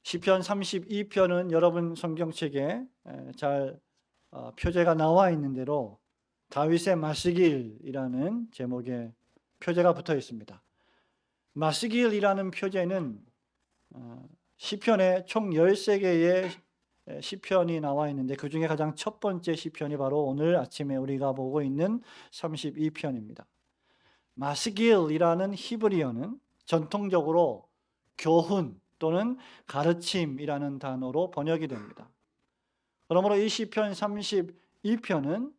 시편 32편은 여러분 성경책에 잘 표제가 나와 있는 대로 다윗의 마스길이라는 제목의 표제가 붙어 있습니다. 마스길이라는 표제는 시편에 총 13개의 시편이 나와 있는데 그중에 가장 첫 번째 시편이 바로 오늘 아침에 우리가 보고 있는 32편입니다. 마스길이라는 히브리어는 전통적으로 교훈 또는 가르침이라는 단어로 번역이 됩니다. 그러므로 이 시편 32편은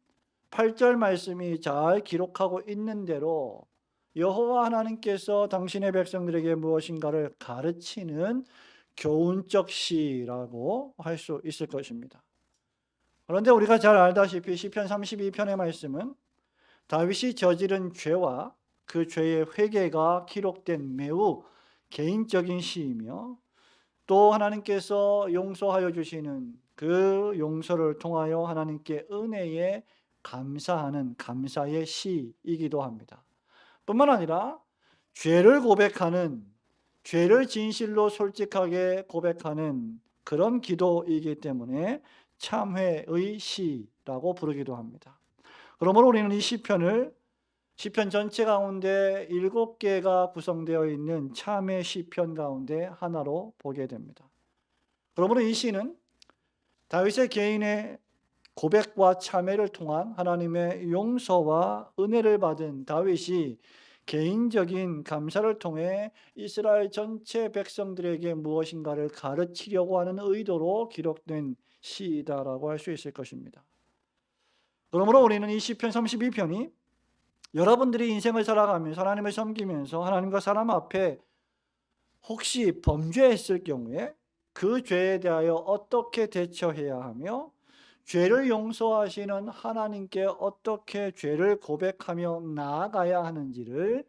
8절 말씀이 잘 기록하고 있는 대로 여호와 하나님께서 당신의 백성들에게 무엇인가를 가르치는 교훈적 시라고 할 수 있을 것입니다. 그런데 우리가 잘 알다시피 시편 32편의 말씀은 다윗이 저지른 죄와 그 죄의 회개가 기록된 매우 개인적인 시이며 또 하나님께서 용서하여 주시는 그 용서를 통하여 하나님께 은혜에 감사하는 감사의 시이기도 합니다. 뿐만 아니라 죄를 고백하는, 죄를 진실로 솔직하게 고백하는 그런 기도이기 때문에 참회의 시라고 부르기도 합니다. 그러므로 우리는 이 시편을 시편 전체 가운데 7개가 구성되어 있는 참회 시편 가운데 하나로 보게 됩니다. 그러므로 이 시는 다윗의 개인의 고백과 참회를 통한 하나님의 용서와 은혜를 받은 다윗이 개인적인 감사를 통해 이스라엘 전체 백성들에게 무엇인가를 가르치려고 하는 의도로 기록된 시이다라고 할 수 있을 것입니다. 그러므로 우리는 이 시편 32편이 여러분들이 인생을 살아가면서 하나님을 섬기면서 하나님과 사람 앞에 혹시 범죄했을 경우에 그 죄에 대하여 어떻게 대처해야 하며 죄를 용서하시는 하나님께 어떻게 죄를 고백하며 나아가야 하는지를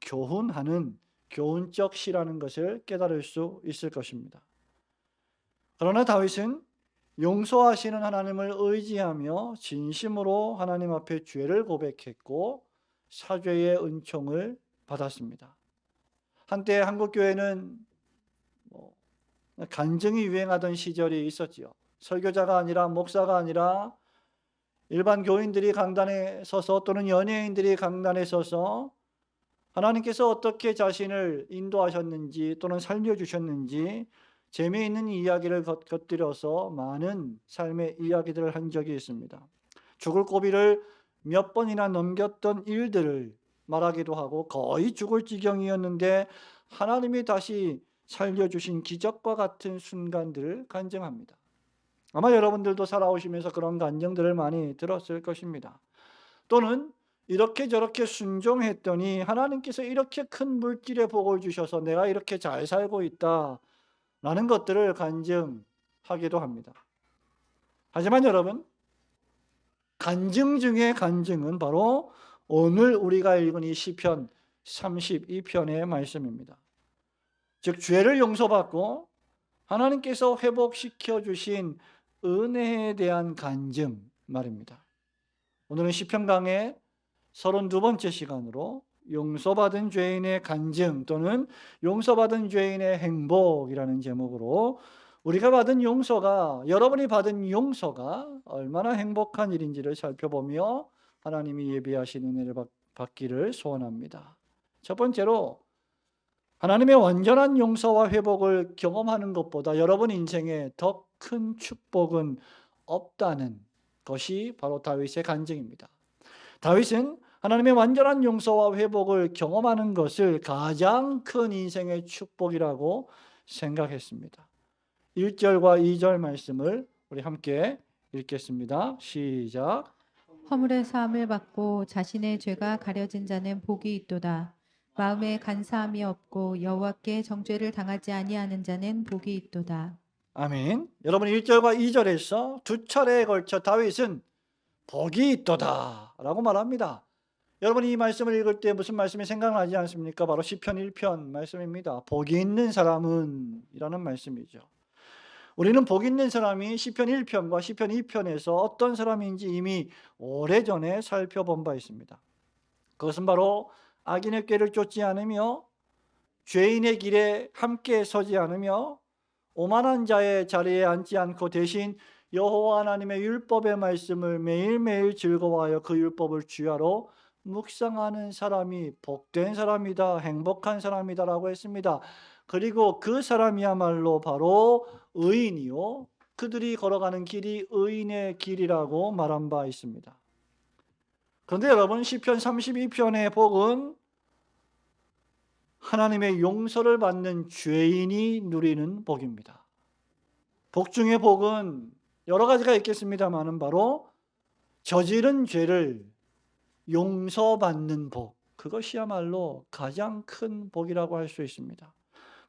교훈하는 교훈적 시라는 것을 깨달을 수 있을 것입니다. 그러나 다윗은 용서하시는 하나님을 의지하며 진심으로 하나님 앞에 죄를 고백했고 사죄의 은총을 받았습니다. 한때 한국교회는 간증이 유행하던 시절이 있었지요. 설교자가 아니라 목사가 아니라 일반 교인들이 강단에 서서 또는 연예인들이 강단에 서서 하나님께서 어떻게 자신을 인도하셨는지 또는 살려주셨는지 재미있는 이야기를 곁들여서 많은 삶의 이야기들을 한 적이 있습니다. 죽을 고비를 몇 번이나 넘겼던 일들을 말하기도 하고 거의 죽을 지경이었는데 하나님이 다시 살려주신 기적과 같은 순간들을 간증합니다. 아마 여러분들도 살아오시면서 그런 간증들을 많이 들었을 것입니다. 또는 이렇게 저렇게 순종했더니 하나님께서 이렇게 큰 물질의 복을 주셔서 내가 이렇게 잘 살고 있다라는 것들을 간증하기도 합니다. 하지만 여러분, 간증 중에 간증은 바로 오늘 우리가 읽은 이 시편 32편의 말씀입니다. 즉 죄를 용서받고 하나님께서 회복시켜 주신 은혜에 대한 간증 말입니다. 오늘은 시편 강의 32번째 시간으로 용서받은 죄인의 간증 또는 용서받은 죄인의 행복이라는 제목으로 우리가 받은 용서가, 여러분이 받은 용서가 얼마나 행복한 일인지를 살펴보며 하나님이 예비하신 은혜를 받기를 소원합니다. 첫 번째로 하나님의 완전한 용서와 회복을 경험하는 것보다 여러분 인생에 더 큰 축복은 없다는 것이 바로 다윗의 간증입니다. 다윗은 하나님의 완전한 용서와 회복을 경험하는 것을 가장 큰 인생의 축복이라고 생각했습니다. 1절과 2절 말씀을 우리 함께 읽겠습니다. 시작. 허물의 사함을 받고 자신의 죄가 가려진 자는 복이 있도다. 마음에 간사함이 없고 여호와께 정죄를 당하지 아니하는 자는 복이 있도다. 아멘. 여러분 1절과 2절에서 두 차례에 걸쳐 다윗은 복이 있도다 라고 말합니다. 여러분 이 말씀을 읽을 때 무슨 말씀이 생각나지 않습니까? 바로 시편 1편 말씀입니다. 복이 있는 사람은 이라는 말씀이죠. 우리는 복 있는 사람이 시편 1편과 시편 2편에서 어떤 사람인지 이미 오래전에 살펴본 바 있습니다. 그것은 바로 악인의 꾀를 쫓지 않으며 죄인의 길에 함께 서지 않으며 오만한 자의 자리에 앉지 않고 대신 여호와 하나님의 율법의 말씀을 매일매일 즐거워하여 그 율법을 주야로 묵상하는 사람이 복된 사람이다, 행복한 사람이다라고 했습니다. 그리고 그 사람이야말로 바로 의인이요, 그들이 걸어가는 길이 의인의 길이라고 말한 바 있습니다. 그런데 여러분, 시편 32편의 복은 하나님의 용서를 받는 죄인이 누리는 복입니다. 복 중에 복은 여러 가지가 있겠습니다마는 바로 저지른 죄를 용서받는 복, 그것이야말로 가장 큰 복이라고 할 수 있습니다.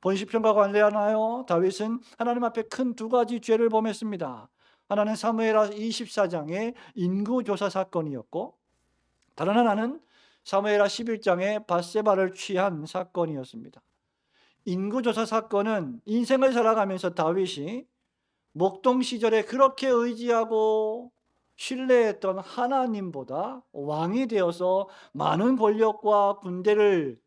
본 시편과 관련하여 다윗은 하나님 앞에 큰 두 가지 죄를 범했습니다. 하나는 사무엘하 24장의 인구조사 사건이었고, 다른 하나는 사무엘하 11장의 밧세바를 취한 사건이었습니다. 인구조사 사건은 인생을 살아가면서 다윗이 목동 시절에 그렇게 의지하고 신뢰했던 하나님보다 왕이 되어서 많은 권력과 군대를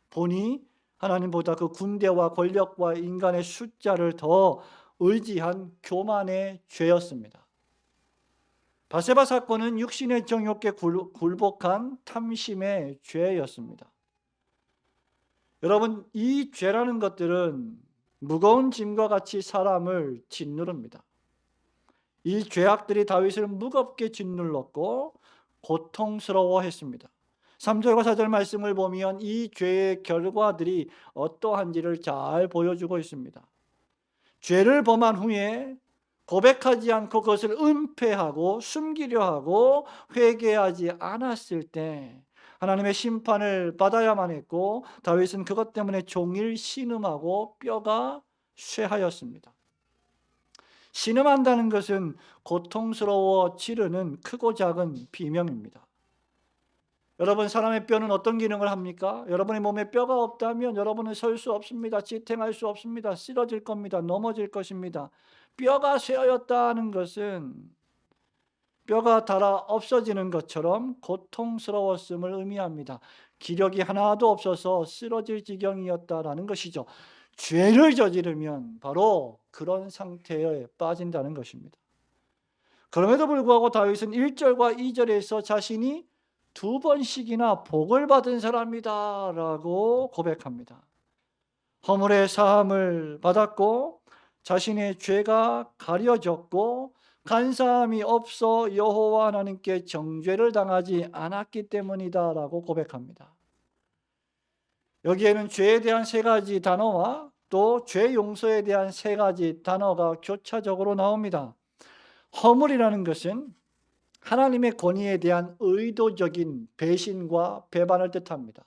보니 하나님보다 그 군대와 권력과 인간의 숫자를 더 의지한 교만의 죄였습니다. 밧세바 사건은 육신의 정욕에 굴복한 탐심의 죄였습니다. 여러분, 이 죄라는 것들은 무거운 짐과 같이 사람을 짓누릅니다. 이 죄악들이 다윗을 무겁게 짓눌렀고 고통스러워했습니다. 3절과 4절 말씀을 보면 이 죄의 결과들이 어떠한지를 잘 보여주고 있습니다. 죄를 범한 후에 고백하지 않고 그것을 은폐하고 숨기려 하고 회개하지 않았을 때 하나님의 심판을 받아야만 했고, 다윗은 그것 때문에 종일 신음하고 뼈가 쇠하였습니다. 신음한다는 것은 고통스러워 지르는 크고 작은 비명입니다. 여러분, 사람의 뼈는 어떤 기능을 합니까? 여러분의 몸에 뼈가 없다면 여러분은 설 수 없습니다. 지탱할 수 없습니다. 쓰러질 겁니다. 넘어질 것입니다. 뼈가 쇠하였다는 것은 뼈가 닳아 없어지는 것처럼 고통스러웠음을 의미합니다. 기력이 하나도 없어서 쓰러질 지경이었다라는 것이죠. 죄를 저지르면 바로 그런 상태에 빠진다는 것입니다. 그럼에도 불구하고 다윗은 1절과 2절에서 자신이 2번씩이나 복을 받은 사람이다 라고 고백합니다. 허물의 사함을 받았고 자신의 죄가 가려졌고 간사함이 없어 여호와 하나님께 정죄를 당하지 않았기 때문이다 라고 고백합니다. 여기에는 죄에 대한 3가지 단어와 또 죄 용서에 대한 3가지 단어가 교차적으로 나옵니다. 허물이라는 것은 하나님의 권위에 대한 의도적인 배신과 배반을 뜻합니다.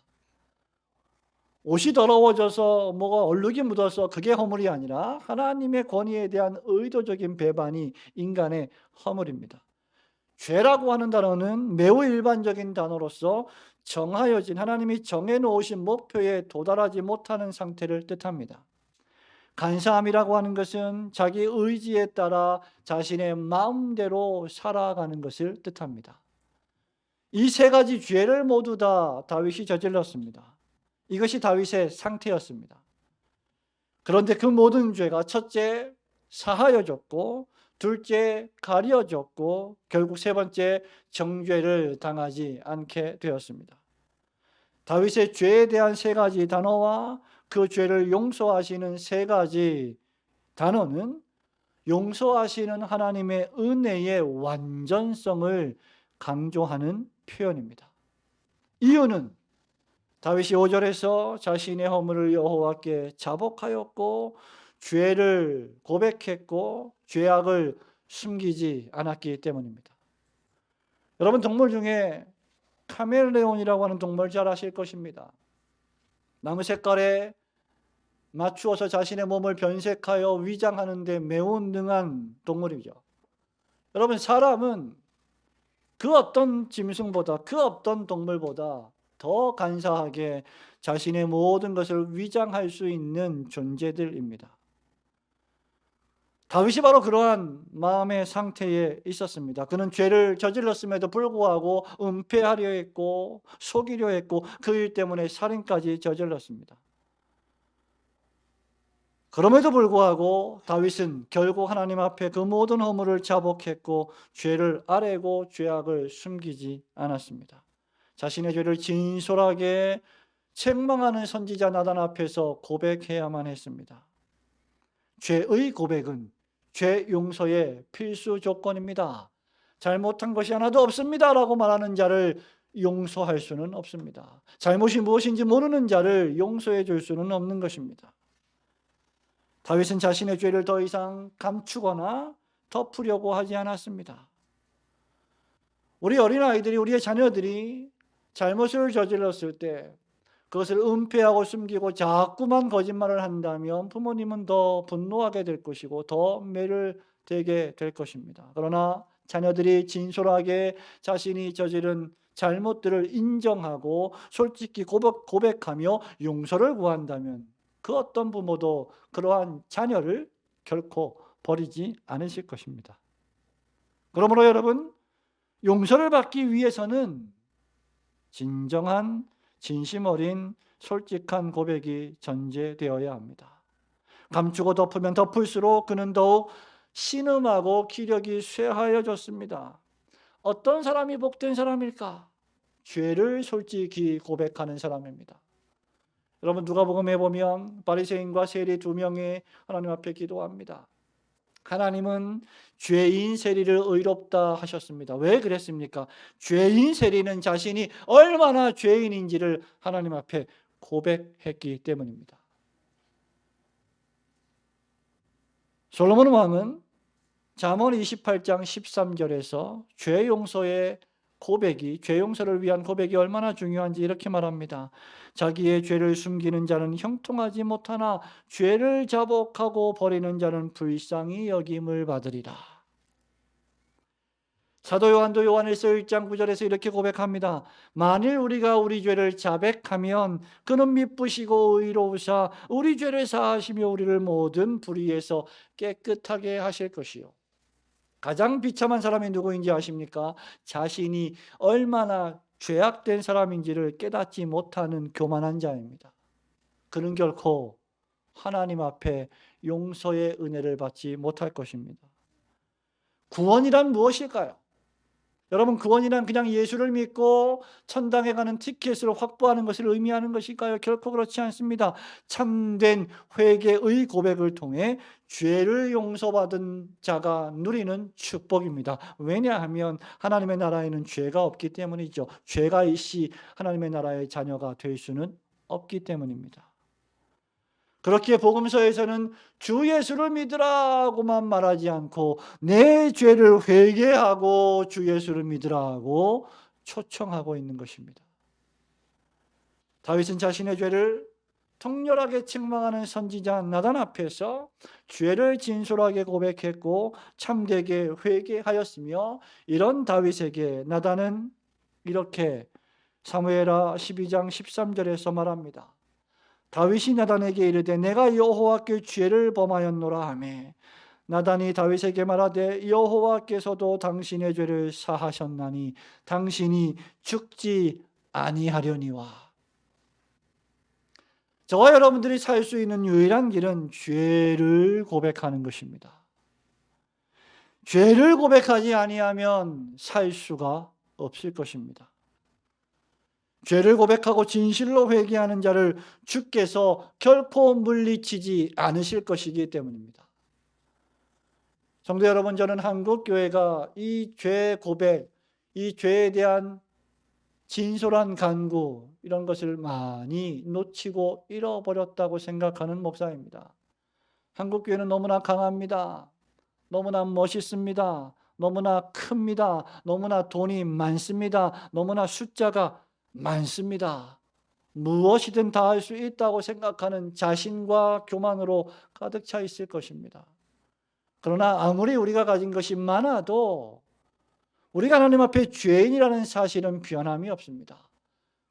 옷이 더러워져서 뭐가 얼룩이 묻어서 그게 허물이 아니라 하나님의 권위에 대한 의도적인 배반이 인간의 허물입니다. 죄라고 하는 단어는 매우 일반적인 단어로서 정하여진, 하나님이 정해놓으신 목표에 도달하지 못하는 상태를 뜻합니다. 간사함이라고 하는 것은 자기 의지에 따라 자신의 마음대로 살아가는 것을 뜻합니다. 이 3가지 죄를 모두 다 다윗이 저질렀습니다. 이것이 다윗의 상태였습니다. 그런데 그 모든 죄가 첫째, 사하여졌고, 둘째, 가려졌고, 결국 3번째, 정죄를 당하지 않게 되었습니다. 다윗의 죄에 대한 3가지 단어와 그 죄를 용서하시는 3가지 단어는 용서하시는 하나님의 은혜의 완전성을 강조하는 표현입니다. 이유는 다윗이 5절에서 자신의 허물을 여호와께 자복하였고 죄를 고백했고 죄악을 숨기지 않았기 때문입니다. 여러분, 동물 중에 카멜레온이라고 하는 동물 잘 아실 것입니다. 나무 색깔에 맞추어서 자신의 몸을 변색하여 위장하는 데 매우 능한 동물이죠. 여러분, 사람은 그 어떤 짐승보다, 그 어떤 동물보다 더 간사하게 자신의 모든 것을 위장할 수 있는 존재들입니다. 다윗이 바로 그러한 마음의 상태에 있었습니다. 그는 죄를 저질렀음에도 불구하고 은폐하려 했고 속이려 했고 그 일 때문에 살인까지 저질렀습니다. 그럼에도 불구하고 다윗은 결국 하나님 앞에 그 모든 허물을 자복했고 죄를 아뢰고 죄악을 숨기지 않았습니다. 자신의 죄를 진솔하게 책망하는 선지자 나단 앞에서 고백해야만 했습니다. 죄의 고백은 죄 용서의 필수 조건입니다. 잘못한 것이 하나도 없습니다 라고 말하는 자를 용서할 수는 없습니다. 잘못이 무엇인지 모르는 자를 용서해 줄 수는 없는 것입니다. 다윗은 자신의 죄를 더 이상 감추거나 덮으려고 하지 않았습니다. 우리 어린아이들이, 우리의 자녀들이 잘못을 저질렀을 때 그것을 은폐하고 숨기고 자꾸만 거짓말을 한다면 부모님은 더 분노하게 될 것이고 더 매를 대게 될 것입니다. 그러나 자녀들이 진솔하게 자신이 저지른 잘못들을 인정하고 솔직히 고백하며 용서를 구한다면 그 어떤 부모도 그러한 자녀를 결코 버리지 않으실 것입니다. 그러므로 여러분, 용서를 받기 위해서는 진정한 진심 어린 솔직한 고백이 전제되어야 합니다. 감추고 덮으면 덮을수록 그는 더욱 신음하고 기력이 쇠하여졌습니다. 어떤 사람이 복된 사람일까? 죄를 솔직히 고백하는 사람입니다. 여러분, 누가복음에 보면 바리새인과 세리 두 명이 하나님 앞에 기도합니다. 하나님은 죄인 세리를 의롭다 하셨습니다. 왜 그랬습니까? 죄인 세리는 자신이 얼마나 죄인인지를 하나님 앞에 고백했기 때문입니다. 솔로몬 왕은 잠언 28장 13절에서 죄 용서의 고백이, 죄 용서를 위한 고백이 얼마나 중요한지 이렇게 말합니다. 자기의 죄를 숨기는 자는 형통하지 못하나 죄를 자복하고 버리는 자는 불쌍히 여김을 받으리라. 사도 요한도 요한일서 1장 9절에서 이렇게 고백합니다. 만일 우리가 우리 죄를 자백하면 그는 미쁘시고 의로우사 우리 죄를 사하시며 우리를 모든 불의에서 깨끗하게 하실 것이요. 가장 비참한 사람이 누구인지 아십니까? 자신이 얼마나 죄악된 사람인지를 깨닫지 못하는 교만한 자입니다. 그는 결코 하나님 앞에 용서의 은혜를 받지 못할 것입니다. 구원이란 무엇일까요? 여러분, 구원이란 그냥 예수를 믿고 천당에 가는 티켓을 확보하는 것을 의미하는 것일까요? 결코 그렇지 않습니다. 참된 회개의 고백을 통해 죄를 용서받은 자가 누리는 축복입니다. 왜냐하면 하나님의 나라에는 죄가 없기 때문이죠. 죄가 있이 하나님의 나라의 자녀가 될 수는 없기 때문입니다. 그렇기에 복음서에서는 주 예수를 믿으라고만 말하지 않고 내 죄를 회개하고 주 예수를 믿으라고 초청하고 있는 것입니다. 다윗은 자신의 죄를 통렬하게 책망하는 선지자 나단 앞에서 죄를 진솔하게 고백했고 참되게 회개하였으며, 이런 다윗에게 나단은 이렇게 사무엘하 12장 13절에서 말합니다. 다윗이 나단에게 이르되 내가 여호와께 죄를 범하였노라 하매 나단이 다윗에게 말하되 여호와께서도 당신의 죄를 사하셨나니 당신이 죽지 아니하려니와. 저와 여러분들이 살 수 있는 유일한 길은 죄를 고백하는 것입니다. 죄를 고백하지 아니하면 살 수가 없을 것입니다. 죄를 고백하고 진실로 회개하는 자를 주께서 결코 물리치지 않으실 것이기 때문입니다. 성도 여러분, 저는 한국 교회가 이 죄 고백, 이 죄에 대한 진솔한 간구, 이런 것을 많이 놓치고 잃어버렸다고 생각하는 목사입니다. 한국 교회는 너무나 강합니다. 너무나 멋있습니다. 너무나 큽니다. 너무나 돈이 많습니다. 너무나 숫자가 많습니다. 무엇이든 다 할 수 있다고 생각하는 자신과 교만으로 가득 차 있을 것입니다. 그러나 아무리 우리가 가진 것이 많아도 우리가 하나님 앞에 죄인이라는 사실은 변함이 없습니다.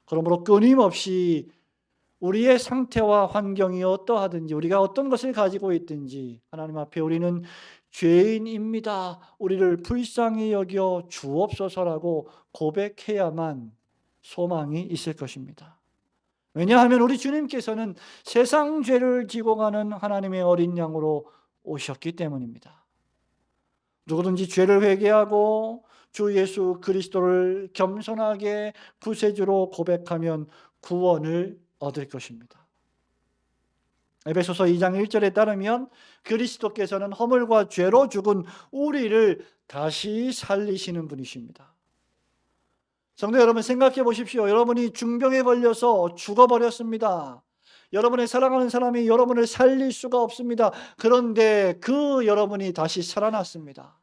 그러므로 끊임없이 우리의 상태와 환경이 어떠하든지, 우리가 어떤 것을 가지고 있든지 하나님 앞에 우리는 죄인입니다, 우리를 불쌍히 여겨 주옵소서라고 고백해야만 소망이 있을 것입니다. 왜냐하면 우리 주님께서는 세상 죄를 지고 가는 하나님의 어린 양으로 오셨기 때문입니다. 누구든지 죄를 회개하고 주 예수 그리스도를 겸손하게 구세주로 고백하면 구원을 얻을 것입니다. 에베소서 2장 1절에 따르면 그리스도께서는 허물과 죄로 죽은 우리를 다시 살리시는 분이십니다. 성도 여러분, 생각해 보십시오. 여러분이 중병에 걸려서 죽어버렸습니다. 여러분의 사랑하는 사람이 여러분을 살릴 수가 없습니다. 그런데 그 여러분이 다시 살아났습니다.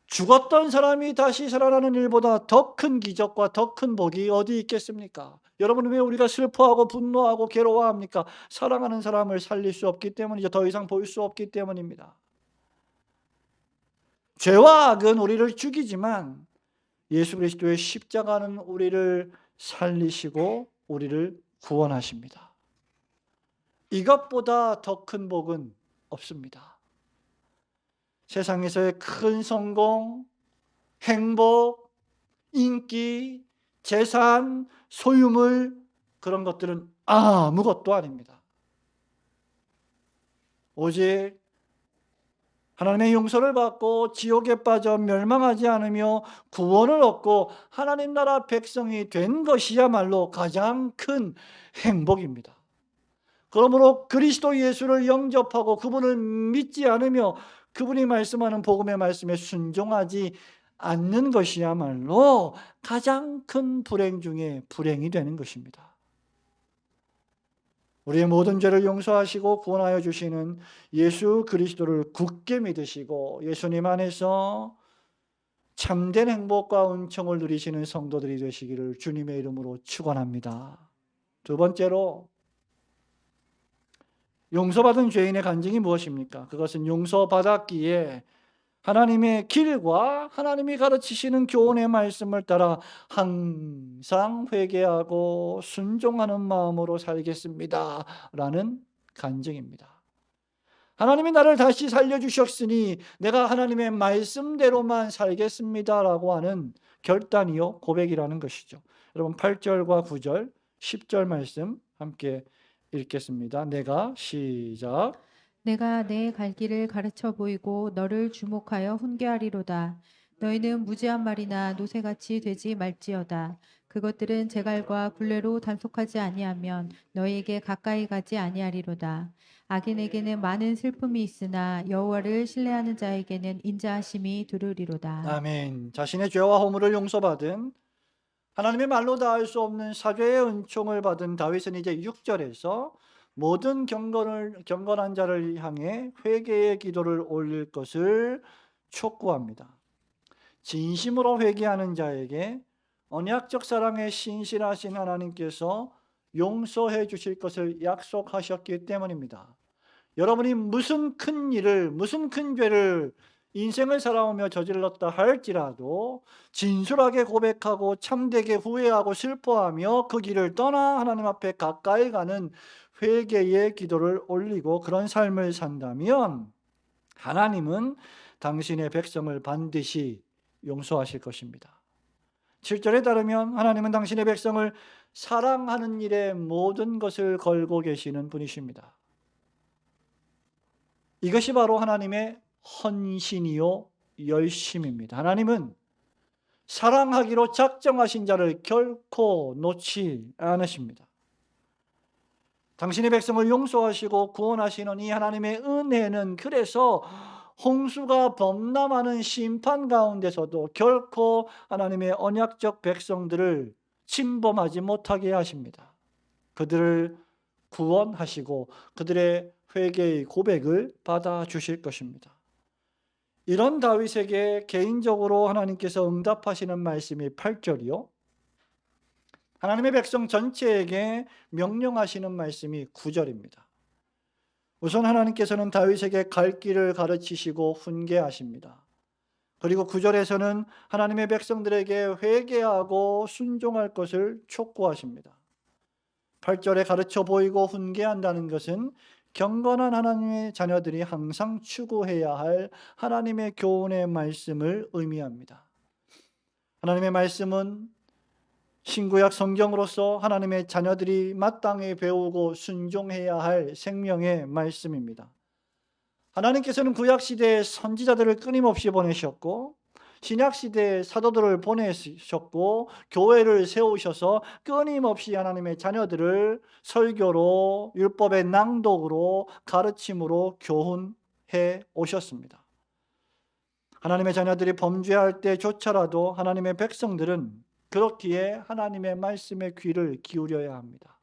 죽었던 사람이 다시 살아나는 일보다 더 큰 기적과 더 큰 복이 어디 있겠습니까? 여러분, 왜 우리가 슬퍼하고 분노하고 괴로워합니까? 사랑하는 사람을 살릴 수 없기 때문이죠. 더 이상 볼 수 없기 때문입니다. 죄와 악은 우리를 죽이지만 예수 그리스도의 십자가는 우리를 살리시고 우리를 구원하십니다. 이것보다 더 큰 복은 없습니다. 세상에서의 큰 성공, 행복, 인기, 재산, 소유물, 그런 것들은 아무것도 아닙니다. 오직 하나님의 용서를 받고 지옥에 빠져 멸망하지 않으며 구원을 얻고 하나님 나라 백성이 된 것이야말로 가장 큰 행복입니다. 그러므로 그리스도 예수를 영접하고 그분을 믿지 않으며 그분이 말씀하는 복음의 말씀에 순종하지 않는 것이야말로 가장 큰 불행 중에 불행이 되는 것입니다. 우리의 모든 죄를 용서하시고 구원하여 주시는 예수 그리스도를 굳게 믿으시고 예수님 안에서 참된 행복과 은총을 누리시는 성도들이 되시기를 주님의 이름으로 축원합니다. 두 번째로, 용서받은 죄인의 간증이 무엇입니까? 그것은 용서받았기에 하나님의 길과 하나님이 가르치시는 교훈의 말씀을 따라 항상 회개하고 순종하는 마음으로 살겠습니다 라는 간증입니다. 하나님이 나를 다시 살려주셨으니 내가 하나님의 말씀대로만 살겠습니다 라고 하는 결단이요 고백이라는 것이죠. 여러분, 8절과 9절 10절 말씀 함께 읽겠습니다. 시작. 내가 내 갈 길을 가르쳐 보이고 너를 주목하여 훈계하리로다. 너희는 무지한 말이나 노새같이 되지 말지어다. 그것들은 제갈과 굴레로 단속하지 아니하면 너희에게 가까이 가지 아니하리로다. 악인에게는 많은 슬픔이 있으나 여호와를 신뢰하는 자에게는 인자하심이 두르리로다. 아멘. 자신의 죄와 허물을 용서받은 하나님의 말로 다할 수 없는 사죄의 은총을 받은 다윗은 이제 6절에서 모든 경건한 자를 향해 회개의 기도를 올릴 것을 촉구합니다. 진심으로 회개하는 자에게 언약적 사랑에 신실하신 하나님께서 용서해 주실 것을 약속하셨기 때문입니다. 여러분이 무슨 큰 일을, 무슨 큰 죄를 인생을 살아오며 저질렀다 할지라도 진솔하게 고백하고 참되게 후회하고 슬퍼하며 그 길을 떠나 하나님 앞에 가까이 가는 회개의 기도를 올리고 그런 삶을 산다면 하나님은 당신의 백성을 반드시 용서하실 것입니다. 7절에 따르면 하나님은 당신의 백성을 사랑하는 일에 모든 것을 걸고 계시는 분이십니다. 이것이 바로 하나님의 헌신이요 열심입니다. 하나님은 사랑하기로 작정하신 자를 결코 놓지 않으십니다. 당신의 백성을 용서하시고 구원하시는 이 하나님의 은혜는 그래서 홍수가 범람하는 심판 가운데서도 결코 하나님의 언약적 백성들을 침범하지 못하게 하십니다. 그들을 구원하시고 그들의 회개의 고백을 받아주실 것입니다. 이런 다윗에게 개인적으로 하나님께서 응답하시는 말씀이 8절이요. 하나님의 백성 전체에게 명령하시는 말씀이 9절입니다. 우선 하나님께서는 다윗에게 갈 길을 가르치시고 훈계하십니다. 그리고 9절에서는 하나님의 백성들에게 회개하고 순종할 것을 촉구하십니다. 8절에 가르쳐 보이고 훈계한다는 것은 경건한 하나님의 자녀들이 항상 추구해야 할 하나님의 교훈의 말씀을 의미합니다. 하나님의 말씀은 신구약 성경으로서 하나님의 자녀들이 마땅히 배우고 순종해야 할 생명의 말씀입니다. 하나님께서는 구약 시대에 선지자들을 끊임없이 보내셨고 신약 시대에 사도들을 보내셨고 교회를 세우셔서 끊임없이 하나님의 자녀들을 설교로 율법의 낭독으로 가르침으로 교훈해 오셨습니다. 하나님의 자녀들이 범죄할 때조차라도 하나님의 백성들은 그렇기에 하나님의 말씀에 귀를 기울여야 합니다.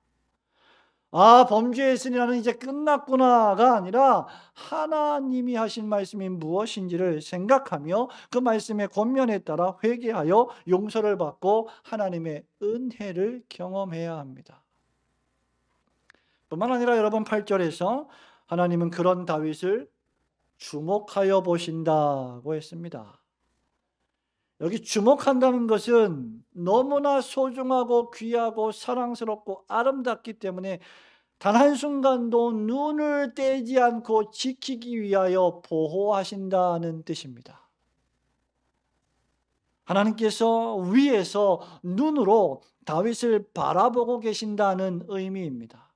범죄했으니 나는 이제 끝났구나가 아니라 하나님이 하신 말씀이 무엇인지를 생각하며 그 말씀의 권면에 따라 회개하여 용서를 받고 하나님의 은혜를 경험해야 합니다. 뿐만 아니라 여러분 8절에서 하나님은 그런 다윗을 주목하여 보신다고 했습니다. 여기 주목한다는 것은 너무나 소중하고 귀하고 사랑스럽고 아름답기 때문에 단 한순간도 눈을 떼지 않고 지키기 위하여 보호하신다는 뜻입니다. 하나님께서 위에서 눈으로 다윗을 바라보고 계신다는 의미입니다.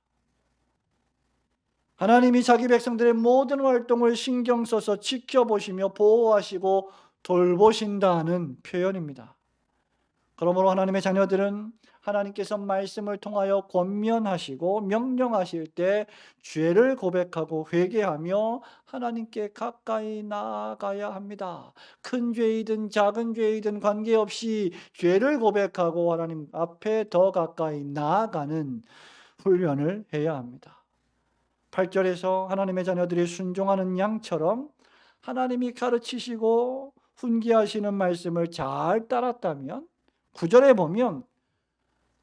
하나님이 자기 백성들의 모든 활동을 신경 써서 지켜보시며 보호하시고 돌보신다는 표현입니다. 그러므로 하나님의 자녀들은 하나님께서 말씀을 통하여 권면하시고 명령하실 때 죄를 고백하고 회개하며 하나님께 가까이 나아가야 합니다. 큰 죄이든 작은 죄이든 관계없이 죄를 고백하고 하나님 앞에 더 가까이 나아가는 훈련을 해야 합니다. 8절에서 하나님의 자녀들이 순종하는 양처럼 하나님이 가르치시고 훈계하시는 말씀을 잘 따랐다면 9절에 보면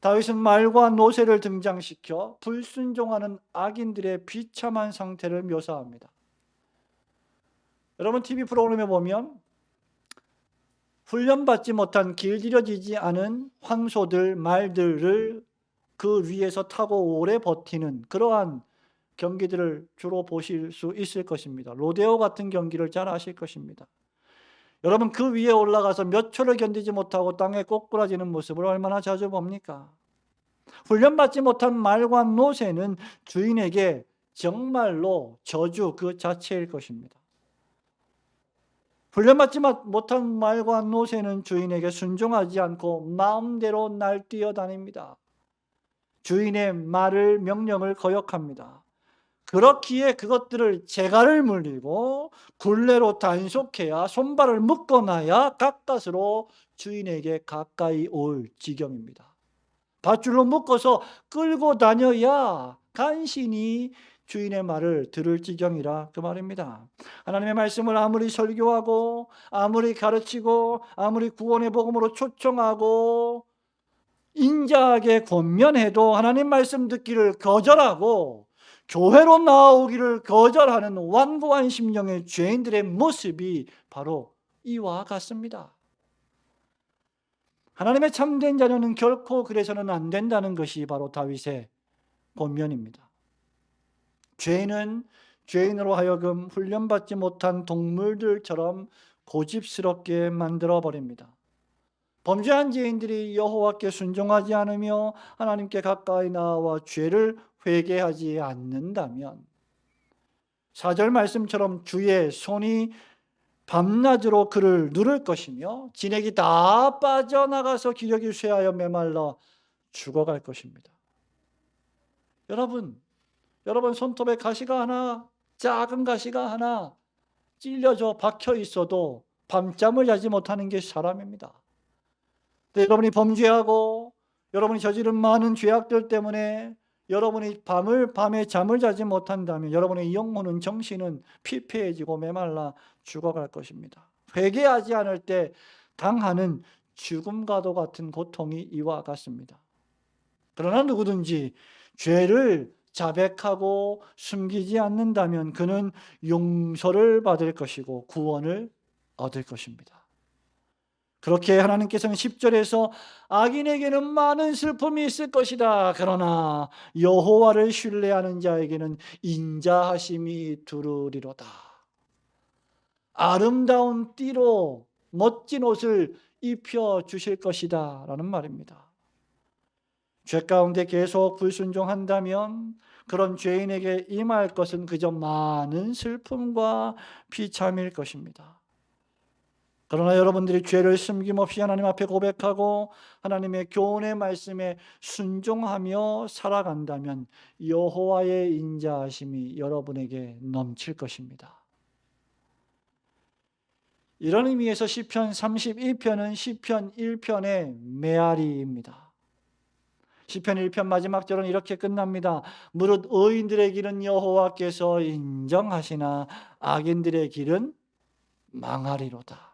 다윗은 말과 노새를 등장시켜 불순종하는 악인들의 비참한 상태를 묘사합니다. 여러분 TV 프로그램에 보면 훈련받지 못한 길들여지지 않은 황소들, 말들을 그 위에서 타고 오래 버티는 그러한 경기들을 주로 보실 수 있을 것입니다. 로데오 같은 경기를 잘 아실 것입니다. 여러분 그 위에 올라가서 몇 초를 견디지 못하고 땅에 꼬꾸라지는 모습을 얼마나 자주 봅니까? 훈련받지 못한 말과 노새는 주인에게 정말로 저주 그 자체일 것입니다. 훈련받지 못한 말과 노새는 주인에게 순종하지 않고 마음대로 날뛰어다닙니다. 주인의 말을 명령을 거역합니다. 그렇기에 그것들을 재갈을 물리고 굴레로 단속해야 손발을 묶어놔야 가까스로 주인에게 가까이 올 지경입니다. 밧줄로 묶어서 끌고 다녀야 간신히 주인의 말을 들을 지경이라 그 말입니다. 하나님의 말씀을 아무리 설교하고 아무리 가르치고 아무리 구원의 복음으로 초청하고 인자하게 권면해도 하나님 말씀 듣기를 거절하고 교회로 나오기를 거절하는 완고한 심령의 죄인들의 모습이 바로 이와 같습니다. 하나님의 참된 자녀는 결코 그래서는 안 된다는 것이 바로 다윗의 권면입니다. 죄인은 죄인으로 하여금 훈련받지 못한 동물들처럼 고집스럽게 만들어버립니다. 범죄한 죄인들이 여호와께 순종하지 않으며 하나님께 가까이 나와 죄를 회개하지 않는다면 4절 말씀처럼 주의 손이 밤낮으로 그를 누를 것이며 진액이 다 빠져나가서 기력이 쇠하여 메말라 죽어갈 것입니다. 여러분 손톱에 가시가 하나, 작은 가시가 하나 찔려져 박혀 있어도 밤잠을 자지 못하는 게 사람입니다. 여러분이 범죄하고 여러분이 저지른 많은 죄악들 때문에 여러분이 밤에 잠을 자지 못한다면 여러분의 영혼은 정신은 피폐해지고 메말라 죽어갈 것입니다. 회개하지 않을 때 당하는 죽음과도 같은 고통이 이와 같습니다. 그러나 누구든지 죄를 자백하고 숨기지 않는다면 그는 용서를 받을 것이고 구원을 얻을 것입니다. 그렇게 하나님께서는 10절에서 악인에게는 많은 슬픔이 있을 것이다. 그러나 여호와를 신뢰하는 자에게는 인자하심이 두루리로다. 아름다운 띠로 멋진 옷을 입혀 주실 것이다 라는 말입니다. 죄 가운데 계속 불순종한다면 그런 죄인에게 임할 것은 그저 많은 슬픔과 비참일 것입니다. 그러나 여러분들이 죄를 숨김없이 하나님 앞에 고백하고 하나님의 교훈의 말씀에 순종하며 살아간다면 여호와의 인자하심이 여러분에게 넘칠 것입니다. 이런 의미에서 시편 32편은 시편 1편의 메아리입니다. 시편 1편 마지막 절은 이렇게 끝납니다. 무릇 의인들의 길은 여호와께서 인정하시나 악인들의 길은 망하리로다.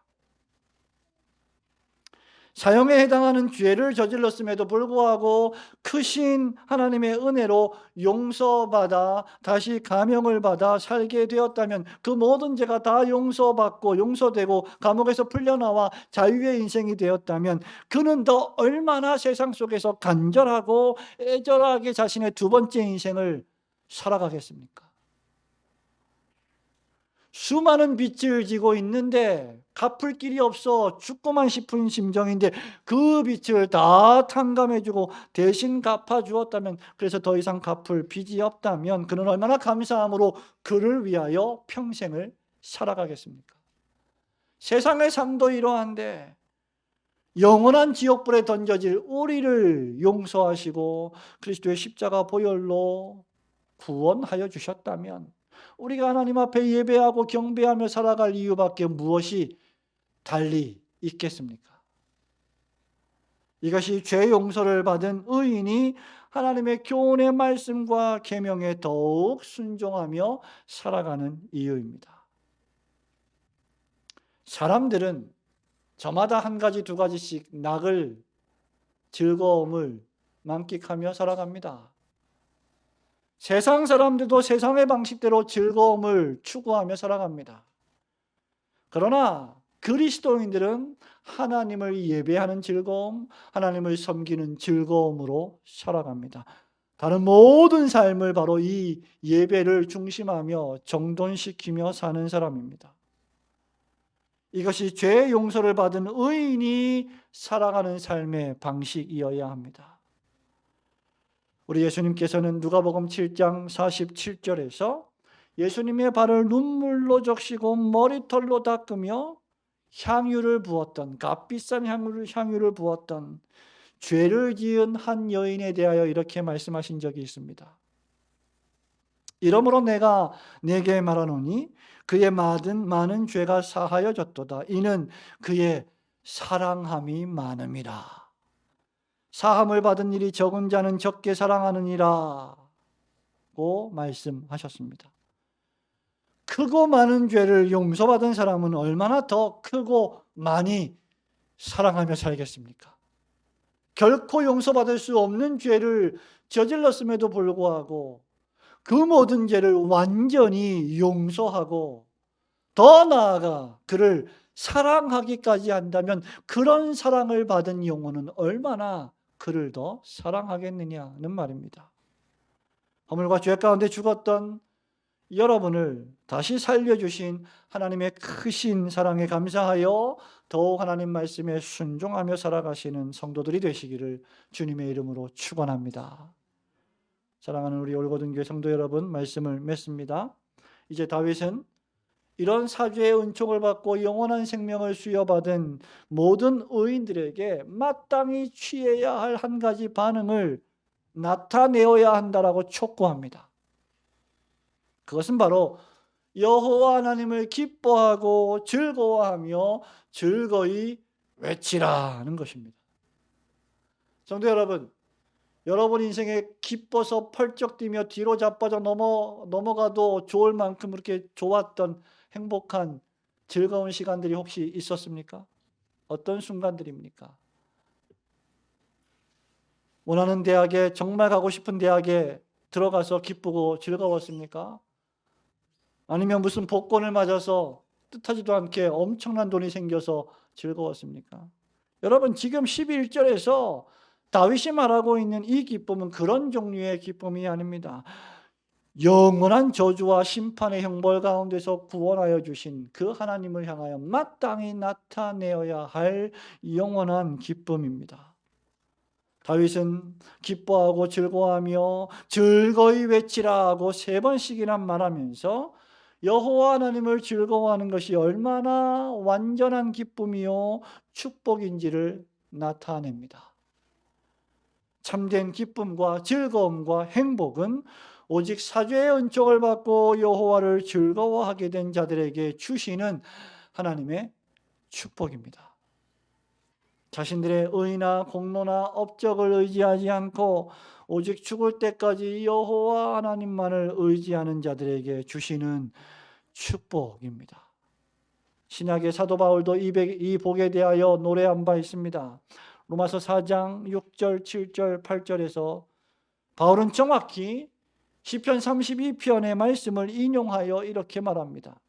사형에 해당하는 죄를 저질렀음에도 불구하고 크신 하나님의 은혜로 용서받아 다시 감형을 받아 살게 되었다면 그 모든 죄가 다 용서받고 용서되고 감옥에서 풀려나와 자유의 인생이 되었다면 그는 더 얼마나 세상 속에서 간절하고 애절하게 자신의 두 번째 인생을 살아가겠습니까? 수많은 빚을 지고 있는데 갚을 길이 없어 죽고만 싶은 심정인데 그 빚을 다 탕감해주고 대신 갚아주었다면, 그래서 더 이상 갚을 빚이 없다면 그는 얼마나 감사함으로 그를 위하여 평생을 살아가겠습니까? 세상의 삶도 이러한데 영원한 지옥불에 던져질 우리를 용서하시고 그리스도의 십자가 보혈로 구원하여 주셨다면 우리가 하나님 앞에 예배하고 경배하며 살아갈 이유밖에 무엇이 달리 있겠습니까? 이것이 죄 용서를 받은 의인이 하나님의 교훈의 말씀과 계명에 더욱 순종하며 살아가는 이유입니다. 사람들은 저마다 한 가지 두 가지씩 낙을, 즐거움을 만끽하며 살아갑니다. 세상 사람들도 세상의 방식대로 즐거움을 추구하며 살아갑니다. 그러나 그리스도인들은 하나님을 예배하는 즐거움, 하나님을 섬기는 즐거움으로 살아갑니다. 다른 모든 삶을 바로 이 예배를 중심하며 정돈시키며 사는 사람입니다. 이것이 죄 용서를 받은 의인이 살아가는 삶의 방식이어야 합니다. 우리 예수님께서는 누가복음 7장 47절에서 예수님의 발을 눈물로 적시고 머리털로 닦으며 향유를 부었던, 값비싼 향유를 부었던 죄를 지은 한 여인에 대하여 이렇게 말씀하신 적이 있습니다. 이러므로 내가 네게 말하노니 그의 많은 죄가 사하여졌도다. 이는 그의 사랑함이 많음이라. 사함을 받은 일이 적은 자는 적게 사랑하느니라 고 말씀하셨습니다. 크고 많은 죄를 용서받은 사람은 얼마나 더 크고 많이 사랑하며 살겠습니까? 결코 용서받을 수 없는 죄를 저질렀음에도 불구하고 그 모든 죄를 완전히 용서하고 더 나아가 그를 사랑하기까지 한다면 그런 사랑을 받은 영혼은 얼마나 그를 더 사랑하겠느냐는 말입니다. 허물과 죄 가운데 죽었던 여러분을 다시 살려주신 하나님의 크신 사랑에 감사하여 더욱 하나님 말씀에 순종하며 살아가시는 성도들이 되시기를 주님의 이름으로 축원합니다. 사랑하는 우리 올고등교회 성도 여러분, 말씀을 맺습니다. 이제 다윗은 이런 사죄의 은총을 받고 영원한 생명을 수여받은 모든 의인들에게 마땅히 취해야 할 한 가지 반응을 나타내어야 한다라고 촉구합니다. 그것은 바로 여호와 하나님을 기뻐하고 즐거워하며 즐거이 외치라는 것입니다. 성도 여러분, 여러분 인생에 기뻐서 펄쩍 뛰며 뒤로 자빠져 넘어가도 좋을 만큼 그렇게 좋았던 행복한 즐거운 시간들이 혹시 있었습니까? 어떤 순간들입니까? 원하는 대학에, 정말 가고 싶은 대학에 들어가서 기쁘고 즐거웠습니까? 아니면 무슨 복권을 맞아서 뜻하지도 않게 엄청난 돈이 생겨서 즐거웠습니까? 여러분, 지금 11절에서 다윗이 말하고 있는 이 기쁨은 그런 종류의 기쁨이 아닙니다. 영원한 저주와 심판의 형벌 가운데서 구원하여 주신 그 하나님을 향하여 마땅히 나타내어야 할 영원한 기쁨입니다. 다윗은 기뻐하고 즐거워하며 즐거이 외치라 하고 3번씩이나 말하면서 여호와 하나님을 즐거워하는 것이 얼마나 완전한 기쁨이요 축복인지를 나타냅니다. 참된 기쁨과 즐거움과 행복은 오직 사죄의 은총을 받고 여호와를 즐거워하게 된 자들에게 주시는 하나님의 축복입니다. 자신들의 의나 공로나 업적을 의지하지 않고 오직 죽을 때까지 여호와 하나님만을 의지하는 자들에게 주시는 축복입니다. 신약의 사도 바울도 이 복에 대하여 노래한 바 있습니다. 로마서 4장 6절, 7절, 8절에서 바울은 정확히 시편 32편의 말씀을 인용하여 이렇게 말합니다.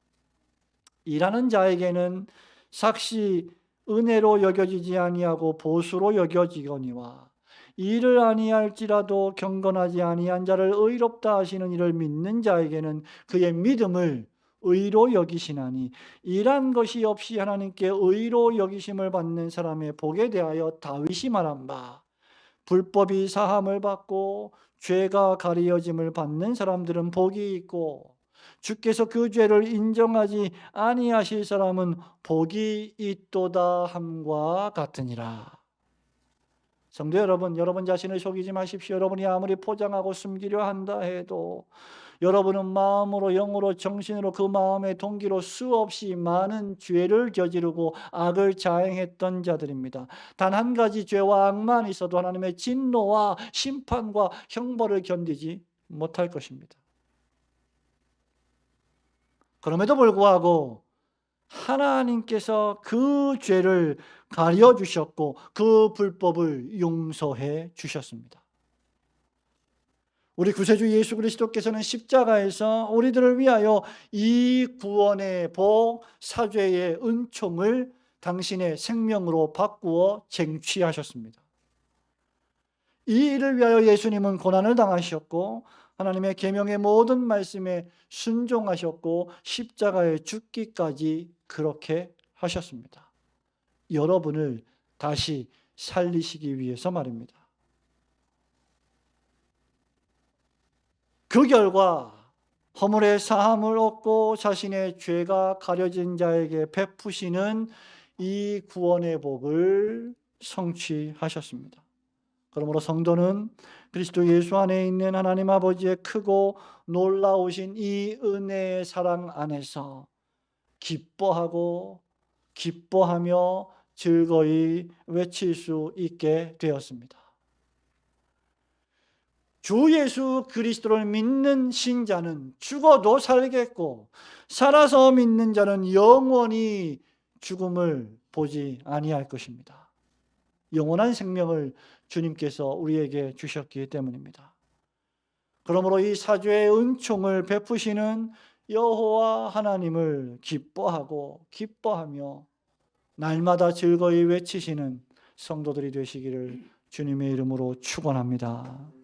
일하는 자에게는 삭시 은혜로 여겨지지 아니하고 보수로 여겨지거니와 일을 아니할지라도 경건하지 아니한 자를 의롭다 하시는 이를 믿는 자에게는 그의 믿음을 의로 여기시나니 일한 것이 없이 하나님께 의로 여기심을 받는 사람의 복에 대하여 다윗이 말한 바 불법이 사함을 받고 죄가 가리어짐을 받는 사람들은 복이 있고 주께서 그 죄를 인정하지 아니하실 사람은 복이 있도다 함과 같으니라. 성도 여러분, 여러분 자신을 속이지 마십시오. 여러분이 아무리 포장하고 숨기려 한다 해도 여러분은 마음으로, 영으로, 정신으로, 그 마음의 동기로 수없이 많은 죄를 저지르고 악을 자행했던 자들입니다. 단 한 가지 죄와 악만 있어도 하나님의 진노와 심판과 형벌을 견디지 못할 것입니다. 그럼에도 불구하고 하나님께서 그 죄를 가려주셨고 그 불법을 용서해 주셨습니다. 우리 구세주 예수 그리스도께서는 십자가에서 우리들을 위하여 이 구원의 복, 사죄의 은총을 당신의 생명으로 바꾸어 쟁취하셨습니다. 이 일을 위하여 예수님은 고난을 당하셨고 하나님의 계명의 모든 말씀에 순종하셨고 십자가에 죽기까지 그렇게 하셨습니다. 여러분을 다시 살리시기 위해서 말입니다. 그 결과 허물의 사함을 얻고 자신의 죄가 가려진 자에게 베푸시는 이 구원의 복을 성취하셨습니다. 그러므로 성도는 그리스도 예수 안에 있는 하나님 아버지의 크고 놀라우신 이 은혜의 사랑 안에서 기뻐하고 기뻐하며 즐거이 외칠 수 있게 되었습니다. 주 예수 그리스도를 믿는 신자는 죽어도 살겠고 살아서 믿는 자는 영원히 죽음을 보지 아니할 것입니다. 영원한 생명을 주님께서 우리에게 주셨기 때문입니다. 그러므로 이 사죄의 은총을 베푸시는 여호와 하나님을 기뻐하고 기뻐하며 날마다 즐거이 외치시는 성도들이 되시기를 주님의 이름으로 축원합니다.